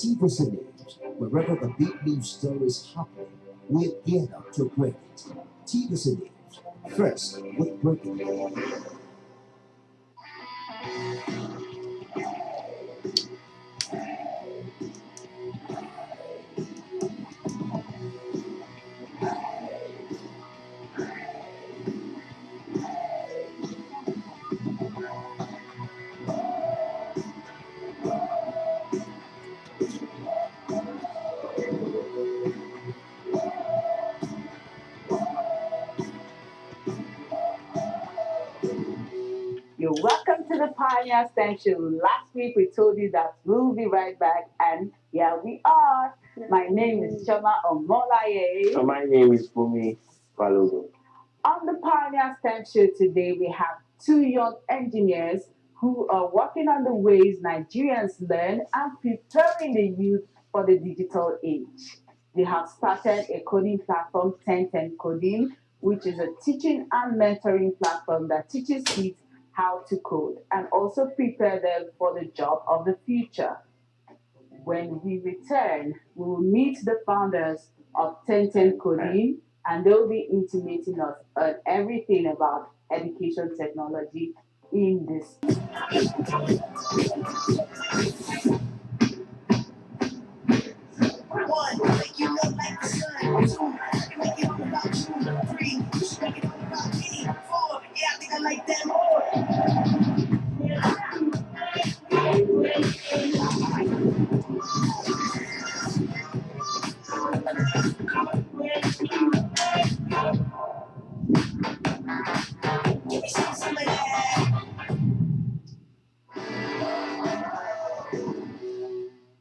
TVC News, wherever the big news story is happening, we're geared up to break it. TVC News, first with breaking news. You're welcome to the Pioneer STEM Show. Last week we told you that we'll be right back, and here we are. My name is Choma Omolaye. So my name is Bumi Balogo. On the Pioneer STEM Show today, we have two young engineers who are working on the ways Nigerians learn and preparing the youth for the digital age. They have started a coding platform, 1010 Coding, which is a teaching and mentoring platform that teaches kids how to code and also prepare them for the job of the future. When we return, we will meet the founders of 1010 Coding, and they'll be intimating us on everything about education technology in this. One, make you look like the sun. Two, make it all about you. Three, make it all about me. Four, yeah, I think I like that more. Give me some of that.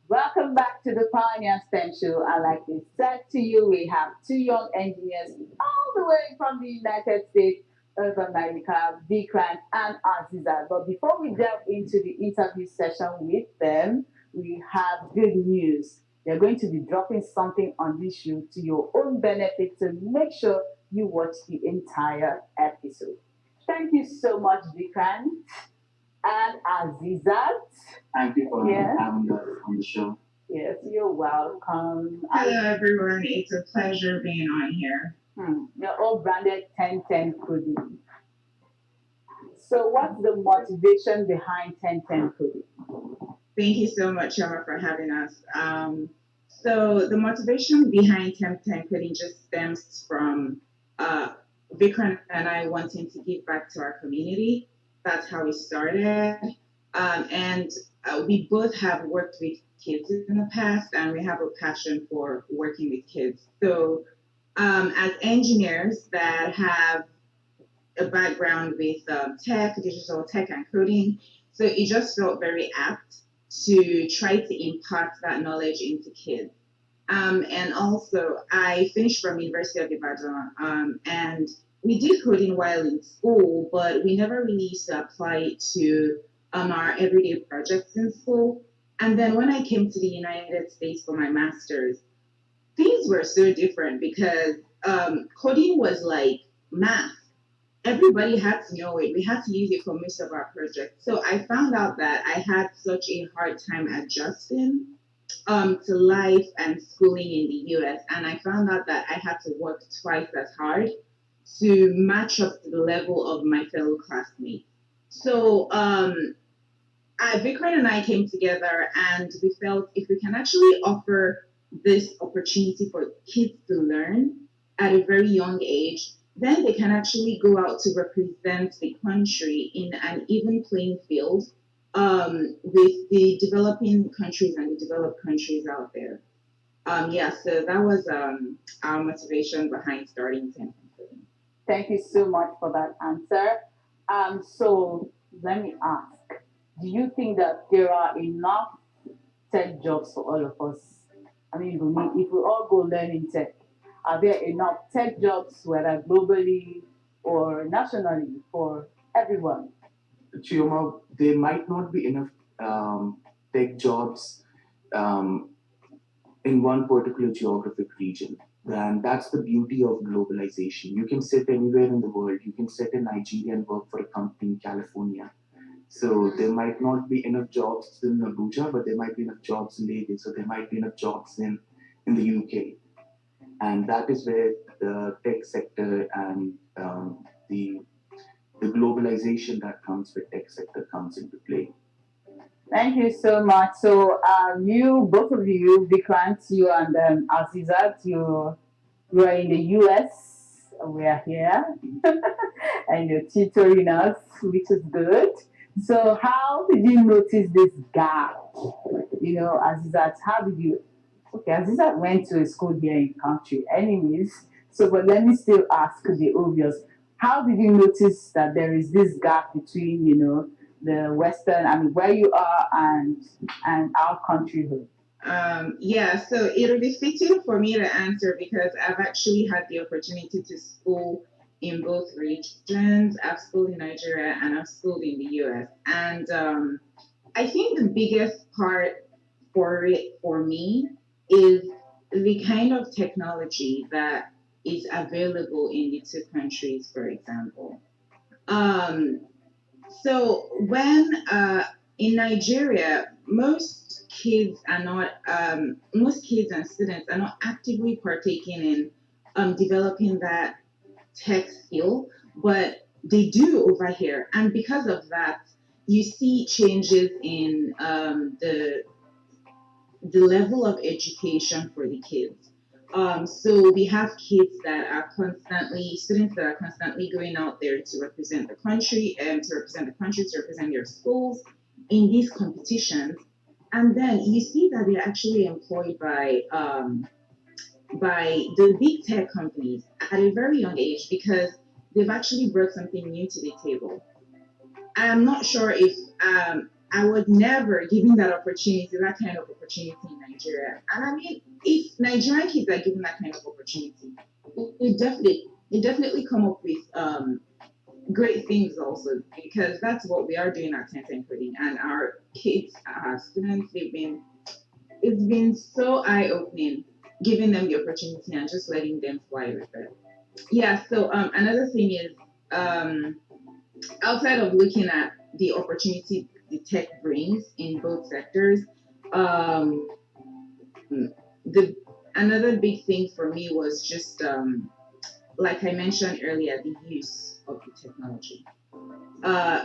Welcome back to the Pioneer STEM Show. And like we said to you, we have two young engineers all the way from the United States of America, Vikrant and Azeezat. But before we delve into the interview session with them, we have good news. They're going to be dropping something on this show to your own benefit, so make sure you watch the entire episode. Thank you so much, Vikrant and Azeezat. Thank you for Yeah. having us on the show. Yes, you're welcome. Hello, everyone. It's a pleasure being on here. You're all branded 1010 Coding. So, what's the motivation behind 1010 Coding? Thank you so much, Shama, for having us. So the motivation behind Temp Coding just stems from Vikrant and I wanting to give back to our community. That's how we started. And we both have worked with kids in the past, and we have a passion for working with kids. So as engineers that have a background with digital tech and coding. So it just felt very apt to try to impart that knowledge into kids. And also, I finished from University of Ibadan, and we did coding while in school, but we never really used to apply it to our everyday projects in school. And then when I came to the United States for my master's, things were so different because coding was like math. Everybody had to know it. We had to use it for most of our projects. So I found out that I had such a hard time adjusting to life and schooling in the US. And I found out that I had to work twice as hard to match up to the level of my fellow classmates. So Vikrant and I came together and we felt if we can actually offer this opportunity for kids to learn at a very young age, then they can actually go out to represent the country in an even playing field with the developing countries and the developed countries out there. Yeah, so that was our motivation behind starting Temp. Thank you so much for that answer. So, let me ask, do you think that there are enough tech jobs for all of us? I mean, if we all go learn in tech, are there enough tech jobs, whether globally or nationally, for everyone? Chioma, there might not be enough tech jobs um, in one particular geographic region. And that's the beauty of globalization. You can sit anywhere in the world. You can sit in Nigeria and work for a company in California. So there might not be enough jobs in Abuja, but there might be enough jobs in Lagos, so there might be enough jobs in the UK. And that is where the tech sector and the globalization that comes with tech sector comes into play. Thank you so much. So, you, both of you, Vikrant, you and Azeezat, you are in the US. We are here, and you're tutoring us, which is good. So, how did you notice this gap? Azizat, how did you? Okay, Azizat went to a school here in country, anyways. So, but let me still ask the obvious. How did you notice that there is this gap between, the Western, I mean, where you are and our countryhood? Yeah, so it'll be fitting for me to answer because I've actually had the opportunity to school in both regions. I've schooled in Nigeria and I've schooled in the US. And I think the biggest part for it for me is the kind of technology that is available in the two countries, for example. Um, so when in Nigeria, most kids and students are not actively partaking in developing that tech skill, but they do over here, and because of that, you see changes in the level of education for the kids. So we have students that are constantly going out there to represent the country, to represent their schools in these competitions. And then you see that they're actually employed by the big tech companies at a very young age because they've actually brought something new to the table. I'm not sure if I would never given that kind of opportunity in Nigeria. And I mean, if Nigerian kids are given that kind of opportunity, they definitely come up with great things also because that's what we are doing at Tencent Coding. And our kids, our students, it's been so eye opening, giving them the opportunity and just letting them fly with it. Yeah. So another thing is um, outside of looking at the opportunity the tech brings in both sectors, um, the another big thing for me was just like I mentioned earlier, the use of the technology.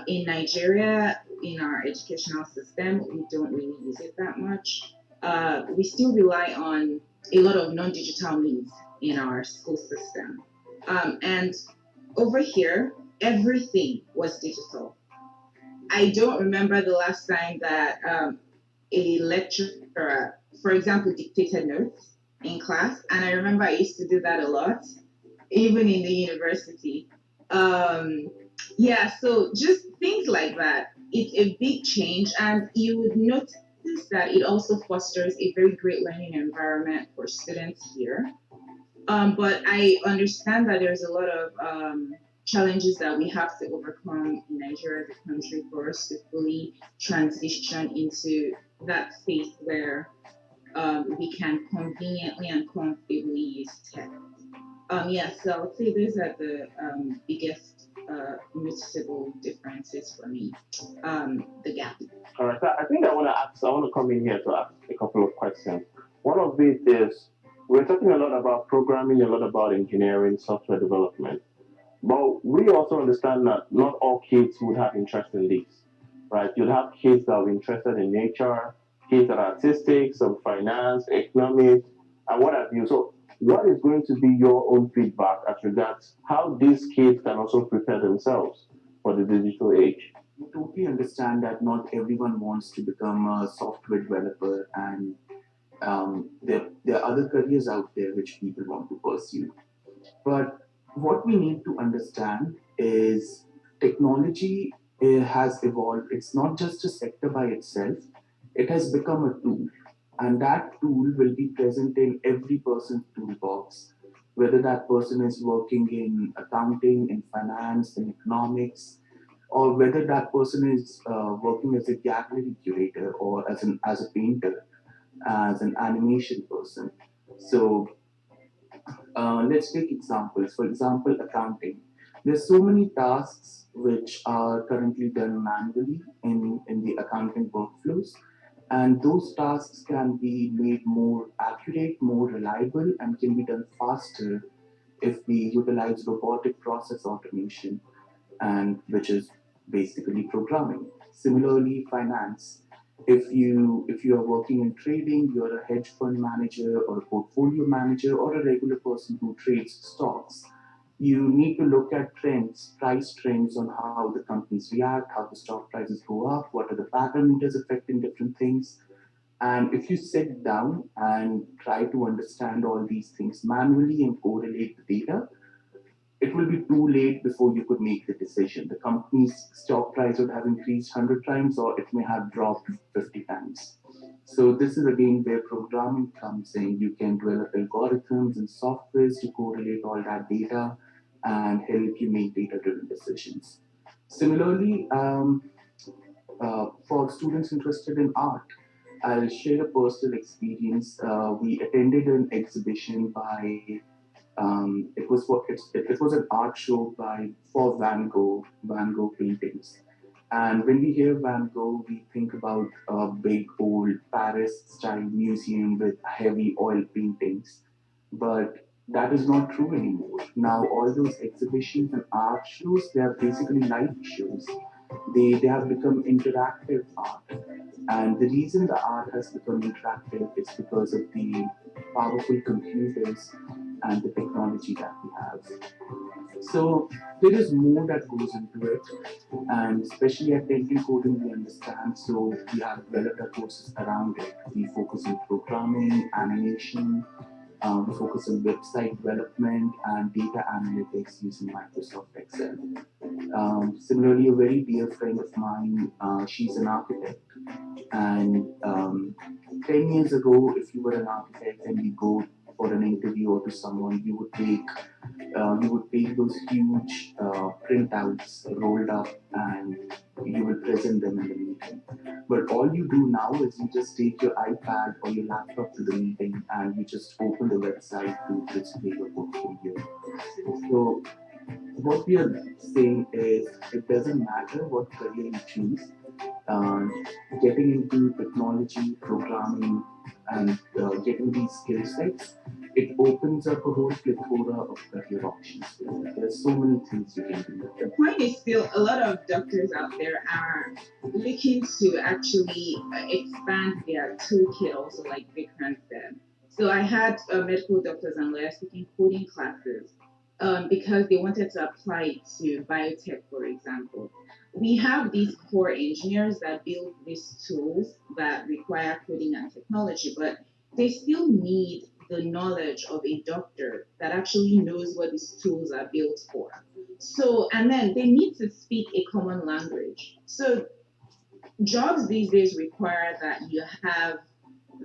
In Nigeria, in our educational system, we don't really use it that much. We still rely on a lot of non-digital means in our school system, and over here, everything was digital. I don't remember the last time that a lecturer, for example, dictated notes in class, and I remember I used to do that a lot, even in the university. Um, yeah, so just things like that. It's a big change, and you would notice that it also fosters a very great learning environment for students here. But I understand that there's a lot of challenges that we have to overcome in Nigeria as a country for us to fully transition into that space where we can conveniently and comfortably use tech. Yeah, so I would say those are the biggest noticeable differences for me. The gap. All right. So I think I want to come in here to ask a couple of questions. One of it is we're talking a lot about programming, a lot about engineering, software development. But we also understand that not all kids would have interest in these, right? You'd have kids that are interested in nature, kids that are artistic, some finance, economics, and what have you. So, what is going to be your own feedback as regards how these kids can also prepare themselves for the digital age? We totally understand that not everyone wants to become a software developer, and there are other careers out there which people want to pursue. But what we need to understand is technology has evolved. It's not just a sector by itself, it has become a tool. And that tool will be present in every person's toolbox, whether that person is working in accounting, in finance, in economics, or whether that person is working as a gallery curator or as a painter, as an animation person. So let's take examples. For example, accounting. There's so many tasks which are currently done manually in the accounting workflows, and those tasks can be made more accurate, more reliable, and can be done faster if we utilize robotic process automation, and which is basically programming. Similarly, finance. If you are working in trading, you're a hedge fund manager or a portfolio manager or a regular person who trades stocks. You need to look at trends, price trends on how the companies react, how the stock prices go up, what are the parameters affecting different things. And if you sit down and try to understand all these things manually and correlate the data, it will be too late before you could make the decision. The company's stock price would have increased 100 times or it may have dropped 50 times. So this is again where programming comes in. You can develop algorithms and softwares to correlate all that data and help you make data-driven decisions. Similarly, for students interested in art, I'll share a personal experience. We attended an exhibition by it was an art show by for Van Gogh paintings. And when we hear Van Gogh, we think about a big old Paris style museum with heavy oil paintings. But that is not true anymore. Now all those exhibitions and art shows, they are basically live shows. They have become interactive art. And the reason the art has become interactive is because of the powerful computers and the technology that we have. So there is more that goes into it, and especially at Tension Coding, we understand. So we have developed our courses around it. We focus on programming, animation, we focus on website development and data analytics using Microsoft Excel. Similarly, a very dear friend of mine, she's an architect, and 10 years ago, if you were an architect and you go for an interview or to someone, you would take those huge printouts rolled up and you will present them in the meeting. But all you do now is you just take your iPad or your laptop to the meeting and you just open the website to display your portfolio. So what we are saying is it doesn't matter what career you choose, uh, getting into technology, programming, and getting these skill sets, it opens up a whole plethora of career options. There's so many things you can do. The point is still a lot of doctors out there are looking to actually expand their toolkit also, like Vikrant said. So I had medical doctors and lawyers taking coding classes because they wanted to apply it to biotech, for example. We have these core engineers that build these tools that require coding and technology, but they still need the knowledge of a doctor that actually knows what these tools are built for. So, and then they need to speak a common language. So, jobs these days require that you have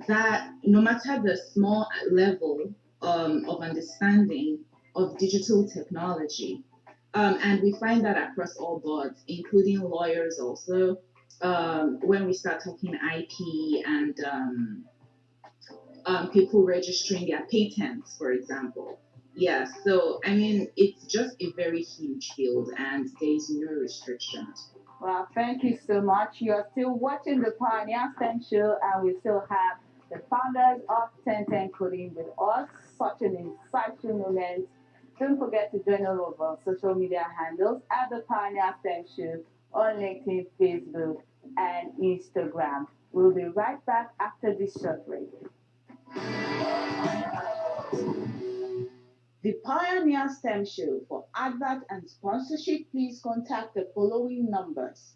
that, no matter the small level of understanding of digital technology. And we find that across all boards, including lawyers also, when we start talking IP and people registering their patents, for example. Yeah, so I mean, it's just a very huge field and there's no restrictions. Well, thank you so much. You are still watching the Pioneer STEM show, and we still have the founders of 1010 Coding with us. Such an insightful moment. Don't forget to join all of our social media handles at the Pioneer STEM show on LinkedIn, Facebook, and Instagram. We'll be right back after this short break. The Pioneer STEM Show. For advert and sponsorship, please contact the following numbers: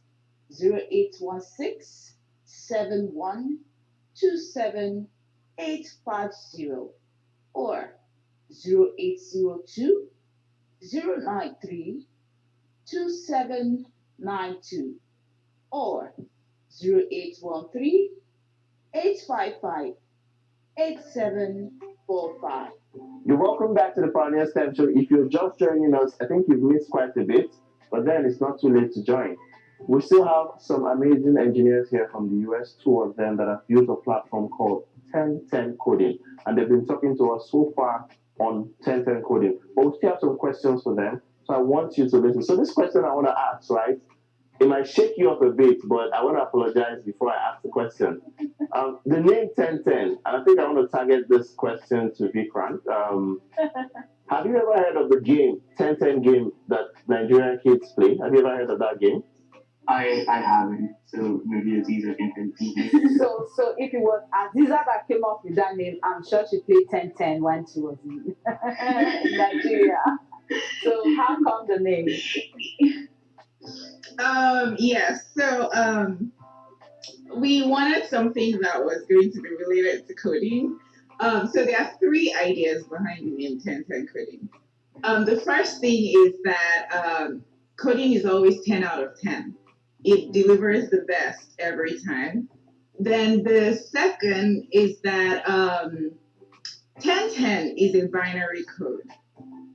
0816 7127850 or 0802 093 2792 or 0813 855 8745. You're welcome back to the Pioneer STEM Show. If you're just joining us, I think you've missed quite a bit, but then it's not too late to join. We still have some amazing engineers here from the US, two of them that have built a platform called 1010 Coding, and they've been talking to us so far on 1010 Coding. But we still have some questions for them. So I want you to listen. So this question I want to ask, right? It might shake you up a bit, but I want to apologize before I ask the question. The name 1010, and I think I want to target this question to Vikrant. Have you ever heard of the game, 1010 game that Nigerian kids play? Have you ever heard of that game? I haven't, so maybe Aziza can help me. So if it was Aziza that came up with that name, I'm sure she played 1010 when she was in, in Nigeria. So how come the name? Yes. So we wanted something that was going to be related to coding. So there are three ideas behind the name 1010 coding. The first thing is that coding is always 10 out of 10. It delivers the best every time. Then the second is that 1010 is a binary code,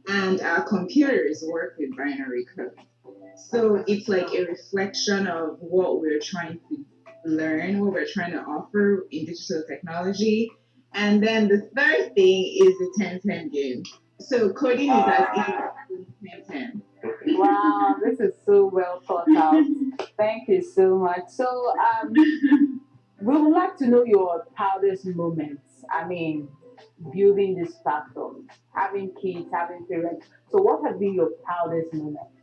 and our computers work with binary code. So it's like a reflection of what we're trying to learn, what we're trying to offer in digital technology. And then the third thing is the 1010 game. So coding is as easy as 1010. Wow, this is so well thought out. Thank you so much. So we would like to know your proudest moments. I mean, building this platform, having kids, having parents. So what have been your proudest moments?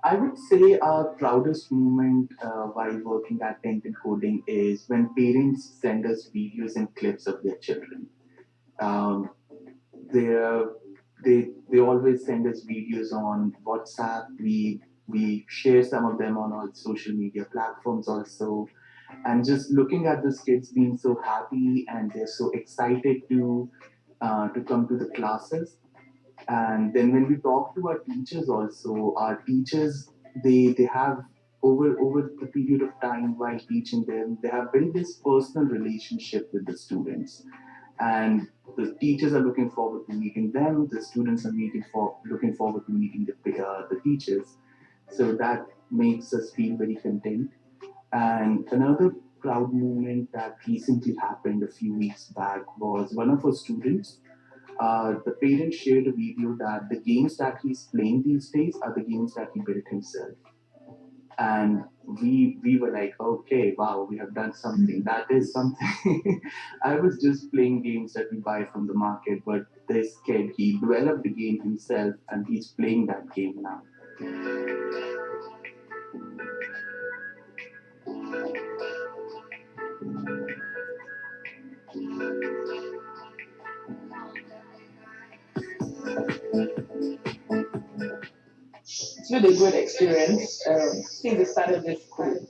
I would say our proudest moment while working at Tent and Coding is when parents send us videos and clips of their children. Um, they, they always send us videos on WhatsApp. We share some of them on our social media platforms also. And just looking at these kids being so happy and they're so excited to come to the classes. And then when we talk to our teachers also, our teachers they have over the period of time while teaching them, they have built this personal relationship with the students. And the teachers are looking forward to meeting them, the students are looking forward to meeting the teachers. So that makes us feel very content. And another proud moment that recently happened a few weeks back was one of our students. The parent shared a video that the games that he's playing these days are the games that he built himself. And we were like, okay, wow, we have done something. That is something. I was just playing games that we buy from the market, but this kid, he developed the game himself and he's playing that game now. It's been a good experience since we started this school.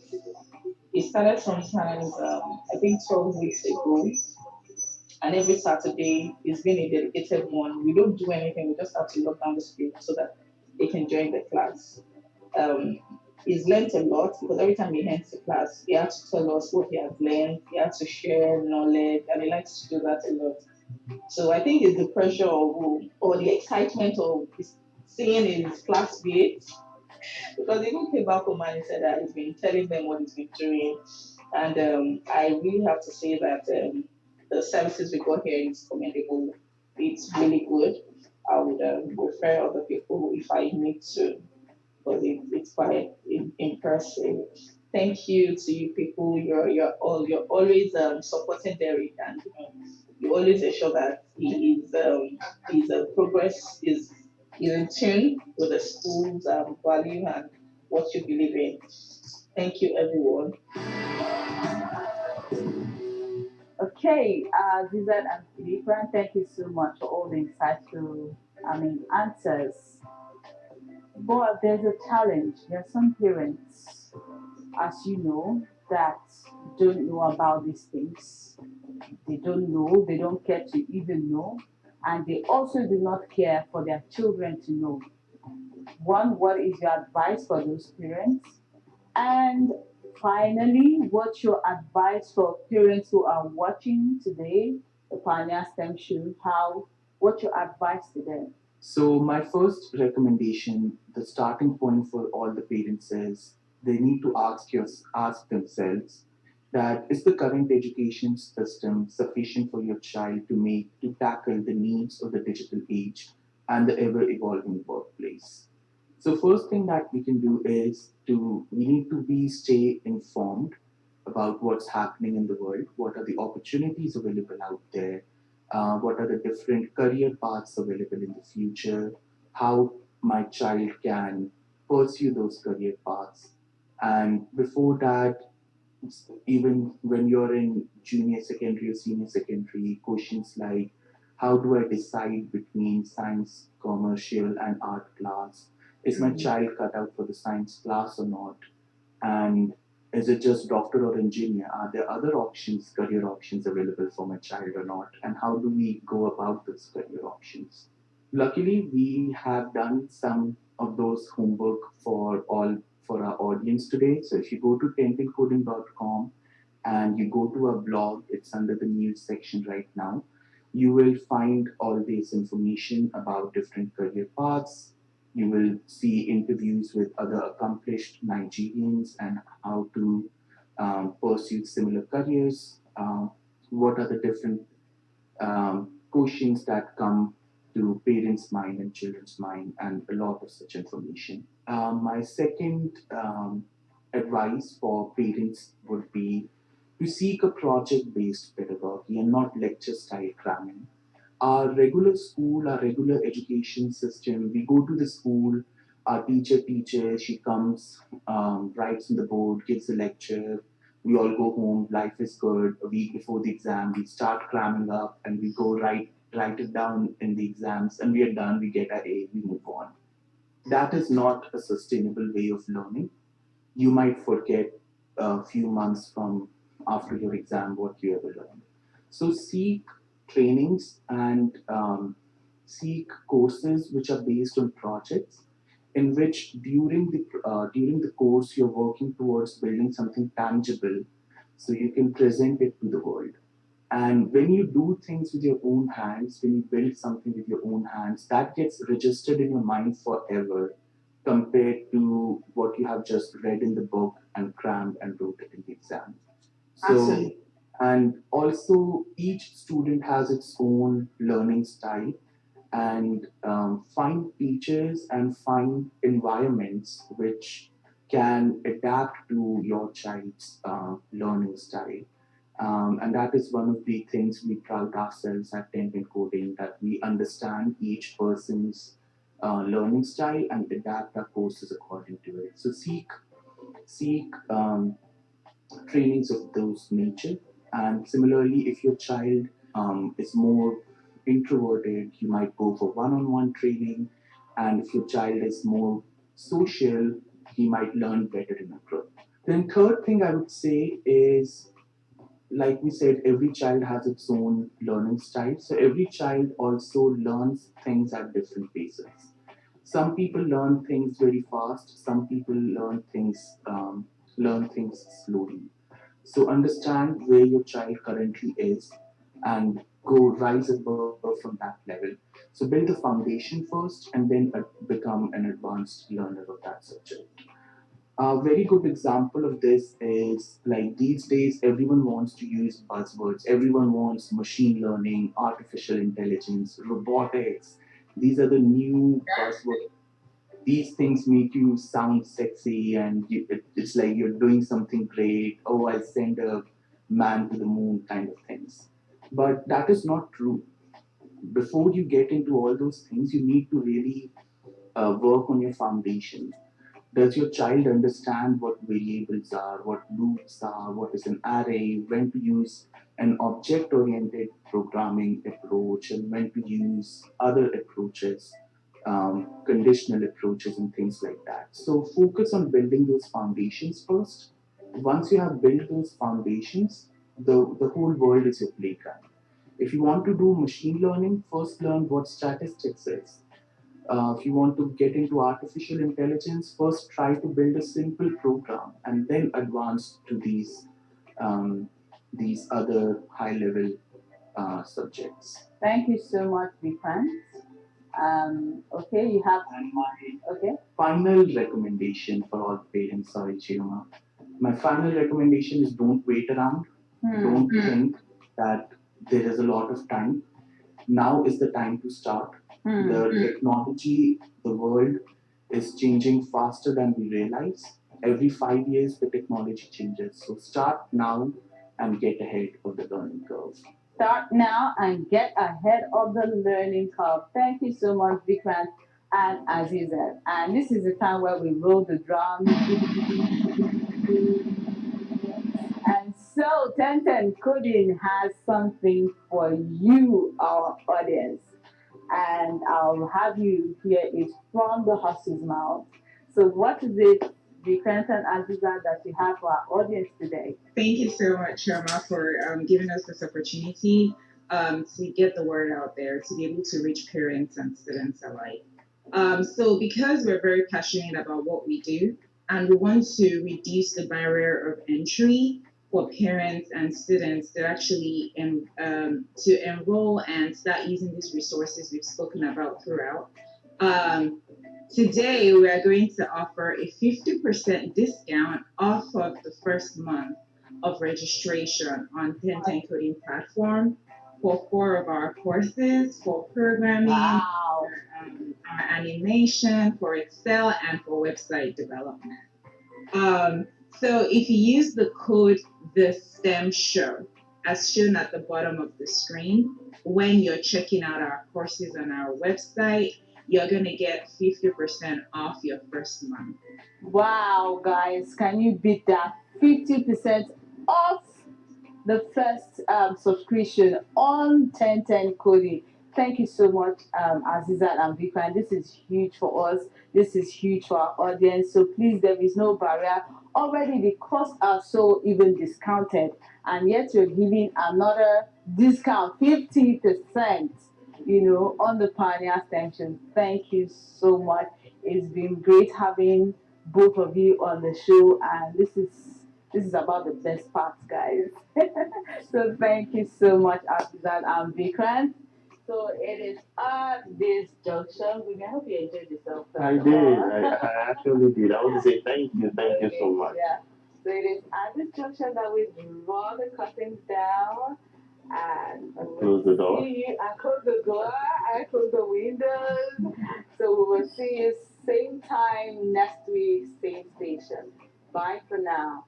It started sometimes, I think 12 weeks ago, and every Saturday it's been a dedicated one. We don't do anything, we just have to lock down the screen so that they can join the class. Um, he's learned a lot because every time he enters the class, he has to tell us what he has learned, he has to share knowledge, and he likes to do that a lot. So I think it's the pressure of, or the excitement of seeing his classmates because he even came back home and he said that he's been telling them what he's been doing. And I really have to say that the services we got here is commendable. It's really good. I would refer other people if I need to, because it's quite impressive. Thank you to you people. You're always supporting Derek, and you always ensure that his progress is in tune with the school's value and what you believe in. Thank you, everyone. Okay, Zizan and Vikrant, thank you so much for all the insightful, answers. But there's a challenge. There are some parents, as you know, that don't know about these things. They don't know, they don't care to even know, and they also do not care for their children to know. One, what is your advice for those parents? And finally, what's your advice for parents who are watching today, the Pioneer STEM show? What's your advice to them? So my first recommendation, the starting point for all the parents is they need to ask themselves that is the current education system sufficient for your child to tackle the needs of the digital age and the ever evolving workplace. So first thing that we can do is we need to be stay informed about what's happening in the world, what are the opportunities available out there, what are the different career paths available in the future, how my child can pursue those career paths. And before that, even when you're in junior secondary or senior secondary, questions like how do I decide between science, commercial, and art class? Is my Mhm. child cut out for the science class or not? And is it just doctor or engineer? Are there other options, career options available for my child or not? And how do we go about those career options? Luckily, we have done some of those homework for our audience today. So if you go to tentencoding.com and you go to our blog, it's under the news section right now. You will find all this information about different career paths. You will see interviews with other accomplished Nigerians and how to pursue similar careers. What are the different questions that come to parents' mind and children's mind, and a lot of such information. My second advice for parents would be to seek a project based pedagogy and not lecture style cramming. Our regular school, our regular education system, we go to the school, our teacher teaches, she comes, writes on the board, gives a lecture, we all go home, life is good. A week before the exam, we start cramming up and we go write it down in the exams, and we are done, we get our A, we move on. That is not a sustainable way of learning. You might forget a few months from after your exam what you ever learned. So seek trainings and seek courses which are based on projects, in which during the course you're working towards building something tangible, so you can present it to the world. And when you do things with your own hands, when you build something with your own hands, that gets registered in your mind forever compared to what you have just read in the book and crammed and wrote it in the exam. So, Absolutely. and also each student has its own learning style, and find teachers and find environments which can adapt to your child's learning style. And that is one of the things we proud ourselves at Temp Coding, that we understand each person's learning style and adapt our courses according to it. So seek trainings of those nature. And similarly, if your child is more introverted, you might go for one-on-one training. And if your child is more social, he might learn better in a group. Then third thing I would say is, like we said, every child has its own learning style. So every child also learns things at different paces. Some people learn things very fast. Some people learn things slowly. So understand where your child currently is and go rise above from that level. So build the foundation first and then become an advanced learner of that subject. A very good example of this is, like, these days everyone wants to use buzzwords. Everyone wants machine learning, artificial intelligence, robotics. These are the new buzzwords. These things make you sound sexy, and it's like you're doing something great. Oh, I'll send a man to the moon kind of things. But that is not true. Before you get into all those things, you need to really work on your foundation. Does your child understand what variables are, what loops are, what is an array, when to use an object oriented programming approach, and when to use other approaches, conditional approaches, and things like that? So, focus on building those foundations first. Once you have built those foundations, the whole world is your playground. If you want to do machine learning, first learn what statistics is. If you want to get into artificial intelligence, first try to build a simple program and then advance to um, these other high level subjects. Thank you so much, Vikrant. Okay, you have, And my okay. final recommendation for all parents, sorry, Chiruma, my final recommendation is don't wait around. Don't think that there is a lot of time. Now is the time to start. The technology, the world is changing faster than we realize. Every 5 years, the technology changes. So start now and get ahead of the learning curve. Start now and get ahead of the learning curve. Thank you so much, Vikrant and Azeezat. And this is the time where we roll the drums. And so, 1010 Coding has something for you, our audience. And I'll have you hear it from the horse's mouth. So, what is it, Vikrant and Aziza, that you have for our audience today? Thank you so much, Sharma, for giving us this opportunity to get the word out there, to be able to reach parents and students alike. So, because we're very passionate about what we do and we want to reduce the barrier of entry for parents and students to actually to enroll and start using these resources we've spoken about throughout. Um, Today, we are going to offer a 50% discount off of the first month of registration on 1010 Coding platform for four of our courses for programming, Wow. our animation, for Excel, and for website development. Um, so if you use the code the STEM show, as shown at the bottom of the screen, when you're checking out our courses on our website, you're going to get 50% off your first month. Wow, guys, can you beat that? 50% off the first subscription on 1010 Coding. Thank you so much, Azizat and Vikran. This is huge for us. This is huge for our audience. So please, there is no barrier. Already the costs are so even discounted, and yet you're giving another discount, 50%, on the Pioneer Extension. Thank you so much. It's been great having both of you on the show, and this is about the best parts, guys. So thank you so much, Afizat and Vikrant. So it is at this junction. We hope you enjoyed yourself. I did. I actually did. I want to say thank you so much. Yeah. So it is at this junction that we draw the curtains down and Close the door. see you. I close the door. I close the windows. So we will see you same time next week, same station. Bye for now.